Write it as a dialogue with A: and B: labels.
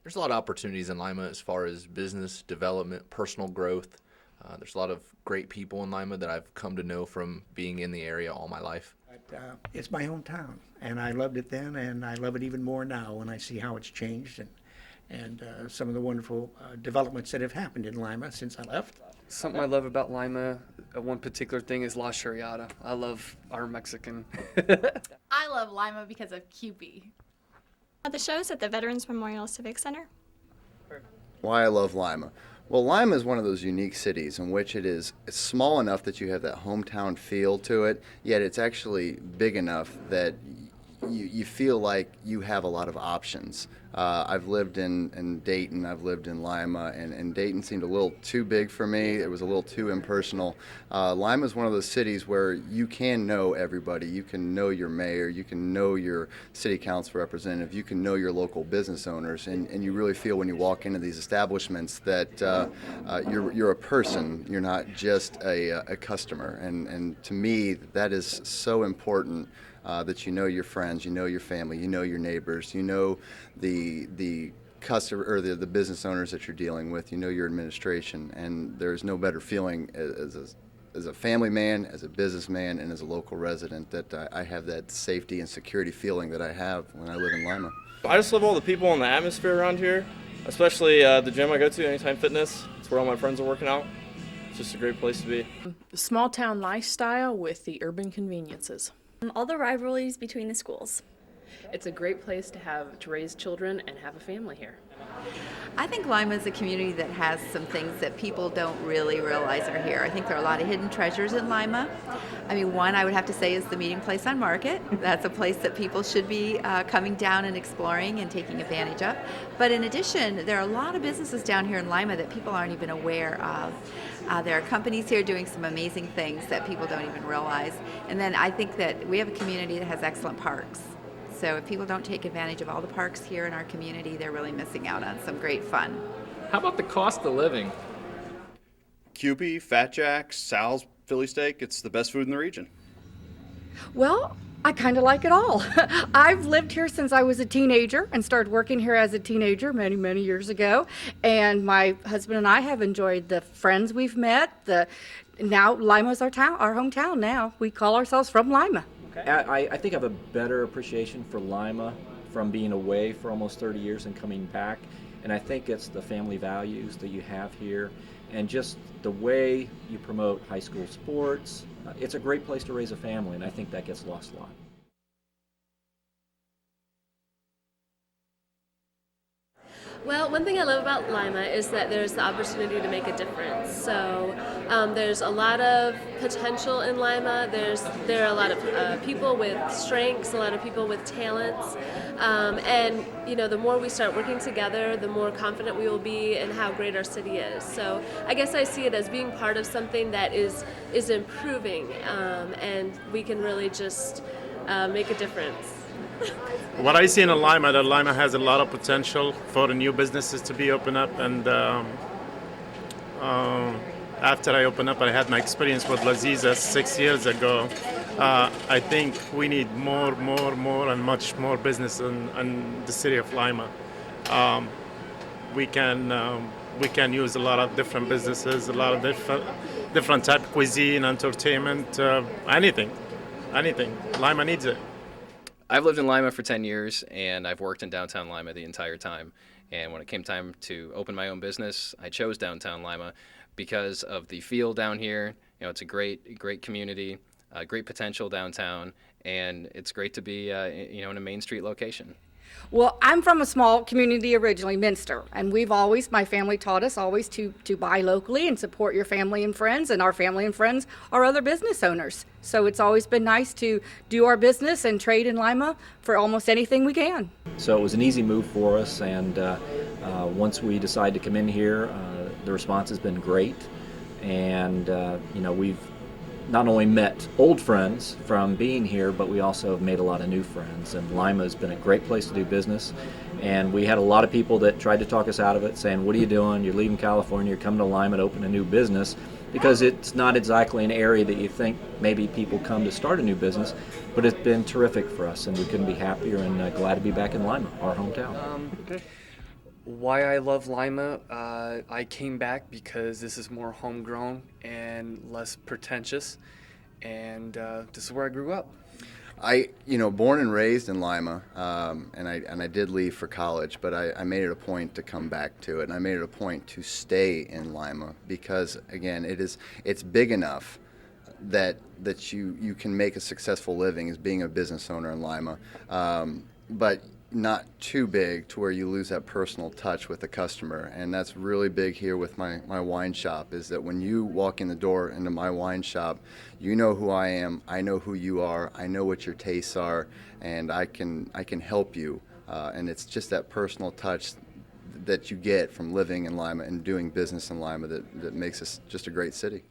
A: There's a lot of opportunities in Lima as far as business development, personal growth. There's a lot of great people in Lima that I've come to know from being in the area all my life.
B: It's my hometown, and I loved it then, and I love it even more now when I see how it's changed and some of the wonderful developments that have happened in Lima since I left.
C: Something I love about Lima, one particular thing is La Chariada. I love our Mexican.
D: I love Lima because of QB.
E: The shows at the Veterans Memorial Civic Center.
F: Why I love Lima. Well, Lima is one of those unique cities in which it's small enough that you have that hometown feel to it, yet it's actually big enough that you feel like you have a lot of options. I've lived in Dayton, I've lived in Lima, and Dayton seemed a little too big for me. It was a little too impersonal. Lima is one of those cities where you can know everybody. You can know your mayor, you can know your city council representative, you can know your local business owners, and you really feel when you walk into these establishments that you're a person, you're not just a customer. And to me, that is so important. That you know your friends, you know your family, you know your neighbors, you know the customer or the business owners that you're dealing with, you know your administration, and there's no better feeling as a family man, as a businessman, and as a local resident that I have that safety and security feeling that I have when I live in Lima.
G: I just love all the people and the atmosphere around here, especially the gym I go to, Anytime Fitness. It's where all my friends are working out. It's just a great place to be.
H: Small town lifestyle with the urban conveniences.
I: All the rivalries between the schools.
H: It's a great place to raise children and have a family here.
J: I think Lima is a community that has some things that people don't really realize are here. I think there are a lot of hidden treasures in Lima. I mean, one I would have to say is the meeting place on Market. That's a place that people should be coming down and exploring and taking advantage of. But in addition, there are a lot of businesses down here in Lima that people aren't even aware of. There are companies here doing some amazing things that people don't even realize. And then I think that we have a community that has excellent parks. So if people don't take advantage of all the parks here in our community, they're really missing out on some great fun.
K: How about the cost of living?
L: Kewpie, Fat Jack's, Sal's Philly Steak, it's the best food in the region.
M: Well, I kind of like it all. I've lived here since I was a teenager and started working here as a teenager many, many years ago. And my husband and I have enjoyed the friends we've met. Now Lima's our hometown now. We call ourselves from Lima.
N: I think I have a better appreciation for Lima from being away for almost 30 years and coming back. And I think it's the family values that you have here and just the way you promote high school sports. It's a great place to raise a family, and I think that gets lost a lot.
I: Well, one thing I love about Lima is that there's the opportunity to make a difference. So there's a lot of potential in Lima. There are a lot of people with strengths, a lot of people with talents. And the more we start working together, the more confident we will be in how great our city is. So I guess I see it as being part of something that is improving, and we can really just make a difference.
O: What I see in Lima, that Lima has a lot of potential for the new businesses to be opened up, and after I opened up, I had my experience with Laziza 6 years ago. I think we need more, and much more business in the city of Lima. We can use a lot of different businesses, a lot of different type of cuisine, entertainment, anything. Lima needs it.
P: I've lived in Lima for 10 years, and I've worked in downtown Lima the entire time. And when it came time to open my own business, I chose downtown Lima because of the feel down here. It's a great community, great potential downtown, and it's great to be, in a Main Street location.
M: Well, I'm from a small community originally, Minster, and my family taught us always to buy locally and support your family and friends, and our family and friends are other business owners. So it's always been nice to do our business and trade in Lima for almost anything we can.
N: So it was an easy move for us, and once we decided to come in here, the response has been great, and we've not only met old friends from being here, but we also have made a lot of new friends. And Lima has been a great place to do business. And we had a lot of people that tried to talk us out of it, saying, what are you doing? You're leaving California, you're coming to Lima to open a new business, because it's not exactly an area that you think maybe people come to start a new business. But it's been terrific for us, and we couldn't be happier and glad to be back in Lima, our hometown.
C: Why I love Lima, I came back because this is more homegrown and less pretentious, and this is where I grew up.
F: Born and raised in Lima, and I did leave for college, but I made it a point to come back to it, and I made it a point to stay in Lima because, again, it's big enough that you can make a successful living as being a business owner in Lima, but not too big to where you lose that personal touch with the customer. And that's really big here with my wine shop, is that when you walk in the door into my wine shop, you know who I am, I know who you are, I know what your tastes are, and I can help you. And it's just that personal touch that you get from living in Lima and doing business in Lima that makes us just a great city.